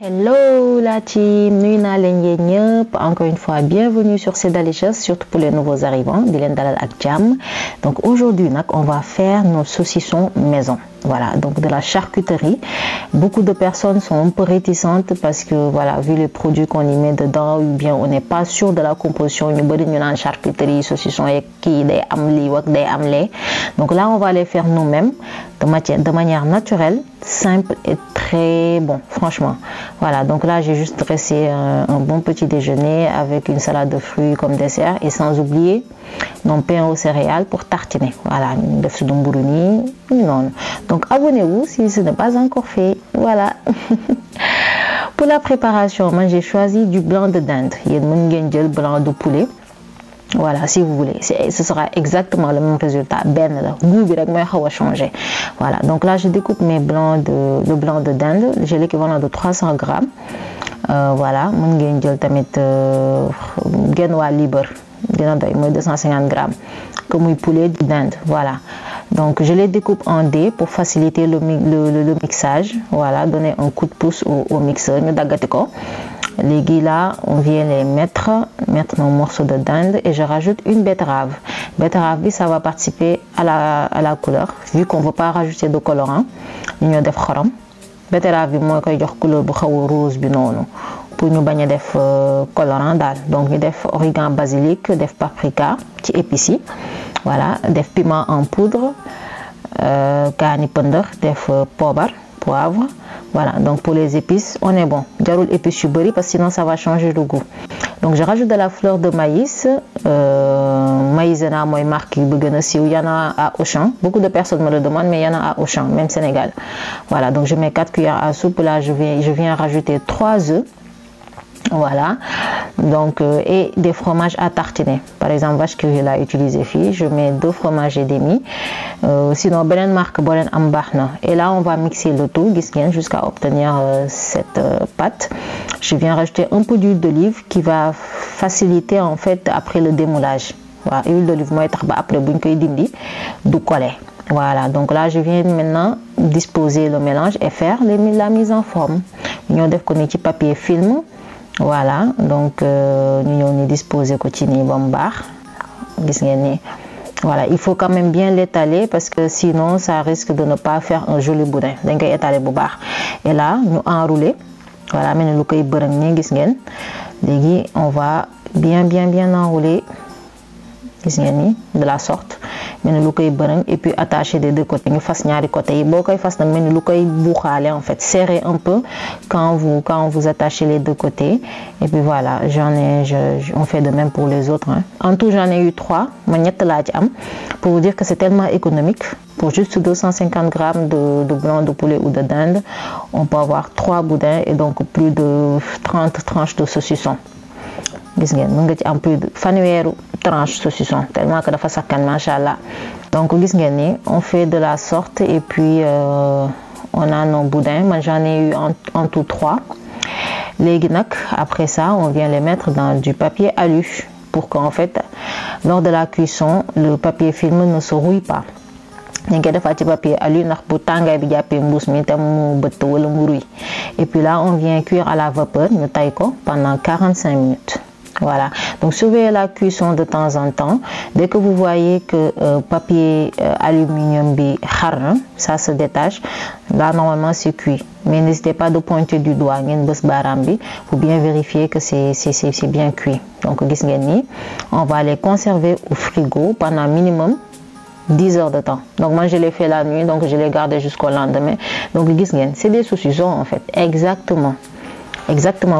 Hello la team, nuyu naa leen yéen ñëpp encore une fois bienvenue sur C'est Delicious, surtout pour les nouveaux arrivants di leen dalal ak jàmm. Donc aujourd'hui nag on va faire nos saucissons maison. Voilà, donc de la charcuterie. Beaucoup de personnes sont un peu réticentes parce que voilà, vu les produits qu'on y met dedans, ou bien on n'est pas sûr de la composition. Ñu bari ñu naan charcuterie, saucisson et kii day am lii wak day am lee. Donc là on va les faire nous-mêmes de manière naturelle, simple et très bon, franchement. Voilà, donc là j'ai juste dressé un bon petit déjeuner avec une salade de fruits comme dessert et sans oublier mon pain aux céréales pour tartiner. Voilà, def su mburu nii non. Donc abonnez-vous si ce n'est pas encore fait. Voilà. Pour la préparation, moi j'ai choisi du blanc de dinde. Yéen mën ngeen jël blanc de poulet. Voilà, si vous voulez, ce sera exactement le même résultat. Ben la goût bi rek mooy xaw a changer. Voilà, donc là je découpe mes blancs le blanc de dinde. J'ai l'équivalent de 300 grammes. Voilà, mën ngeen jël tamit genn waa libre dina doy mooy 250 grammes. Comme muy poulet de dinde. Voilà. Donc je les découpe en dés pour faciliter le mixage. Voilà, donner un coup de pouce au mixeur. Ñu daggati ko. Léegi là, on vient les mettre nos morceaux de dinde et je rajoute une betterave. Betterave bi ça va participer à la couleur. Vu qu'on ne veut pas rajouter de colorant, ñu ñoo def xorom. Betterave bi mooy koy jox couleur bu xaw a rose bi noonu. Pour ñu bañ a def colorant daal. Donc ñu def origan basilic, def paprika ci épices yi. Voilà, def piment en poudre, kaani pëndër, def poobar, poivre. Voilà, donc pour les épices, on est bon. Jarul épices yu bari parce que sinon ça va changer le goût. Donc je rajoute de la fleur de maïs. Maïzena mooy marque yi bu gën a siiw. Il y en a à Auchan. Beaucoup de personnes me le demandent, mais il y en a à Auchan, même Sénégal. Voilà, donc je mets 4 cuillères à soupe. Là, je viens rajouter 3 œufs. Voilà, donc et des fromages à tartiner. Par exemple, vache qui l'a utilisé fii, je mets 2 fromages et demi. Sinon, beneen marque boo leen am baax na. Et là, on va mixer le tout, gis ngeen, jusqu'à obtenir cette pâte. Je viens rajouter un peu d'huile d'olive qui va faciliter en fait après le démoulage. Voilà, huile d'olive mooy tax ba après buñ koy dindi du coller. Voilà, donc là, je viens maintenant disposer le mélange et faire la mise en forme. Ñoo def ko ni ci papier film. Voilà, donc ñu ñëw ni disposer ko ci nii ba mu baax gis ngeen ni voilà, il faut quand même bien l'étaler parce que sinon ça risque de ne pas faire un joli boudin. Dañ koy étaler bu baax. Et là ñu enrouler voilà, mel ni lu koy bërëng nii gis ngeen. Léegi on va bien enrouler gis ngeen ni de la sorte mel ni lu koy bërëng et puis attacher des deux côtés. Ñu fas ñaari côté yi boo koy fas nag mel ni lu koy buuxaale en fait. Serrez un peu quand vous attachez les deux côtés. Et puis voilà, on fait de même pour les autres. Hein. En tout, j'en ai eu 3. Ma ñett laa ci am pour vous dire que c'est tellement économique. Pour juste 250 grammes de blanc de poulet ou de dinde, on peut avoir 3 boudins et donc plus de 30 tranches de saucisson. Gis ngeen mën nga ci am plus de fanweeru tranche saucisson tellement que dafa sakkan machallah. Donc gis ngeen ni on fait de la sorte et puis on a nos boudins. Moi j'en ai eu en tout 3. Léegi nag après ça on vient les mettre dans du papier alu pour qu'en fait lors de la cuisson le papier film ne se rouille pas. Dañ koy defaat ci papier alu ndax bu tàngaay bi jàppee mbuus mi tam mu bëtt wala mu rouille. Et puis là on vient cuire à la vapeur ñu tay ko pendant 45 minutes. Voilà, donc surveillez la cuisson de temps en temps. Dès que vous voyez que papier aluminium bi xar na, ça se détache. Là normalement c'est cuit. Mais n'hésitez pas de pointer du doigt ngeen bës baaraam bi pour bien vérifier que c'est bien cuit. Donc gis ngeen ni on va les conserver au frigo pendant minimum 10 heures de temps. Donc moi je l'ai fait la nuit, donc je l'ai gardé jusqu'au lendemain. Donc gis ngeen, c'est des saucissons en fait, exactement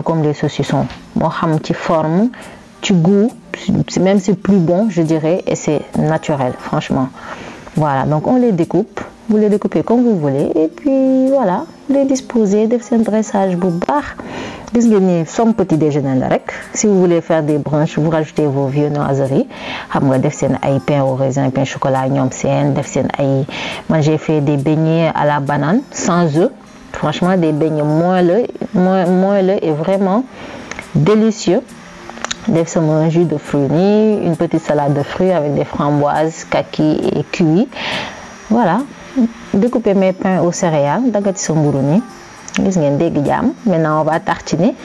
comme les saucissons. Moo xam ci forme, ci goût, même c'est plus bon je dirais et c'est naturel franchement. Voilà, donc on les découpe. Vous les découpez comme vous voulez et puis voilà, les disposer, def seen dressage bu baax. Gis ngeen ni somme petit déjeuner la rek. Si vous voulez faire des brunchs, vous rajoutez vos viennoiseries. Xam nga def seen ay pain au raisin, pain chocolat ñoom seen, def seen ay. Moi j'ai fait des beignets à la banane sans œufs. Franchement des beignets moelleux et vraiment délicieux. Def sama jus de fruits nii, une petite salade de fruits avec des framboises, kaki et kiwi. Voilà, découper mes pains aux céréales, daggati sa mburu nii. Maintenant, on va tartiner.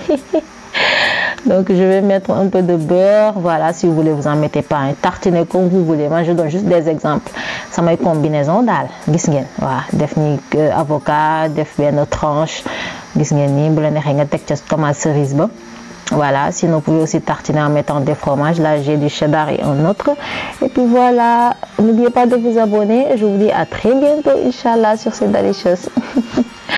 Donc, je vais mettre un peu de beurre. Voilà, si vous voulez, vous en mettez pas. Tartiner comme vous voulez. Moi, je donne juste des exemples. Ça m'a combinaison d'al. Voilà, def ni avocat, def bien tranche. Ni tomate cerise. Voilà, sinon vous pouvez aussi tartiner en mettant des fromages. Là, j'ai du cheddar et un autre. Et puis voilà, n'oubliez pas de vous abonner. Je vous dis à très bientôt, Inch'Allah, sur C'est Delicious.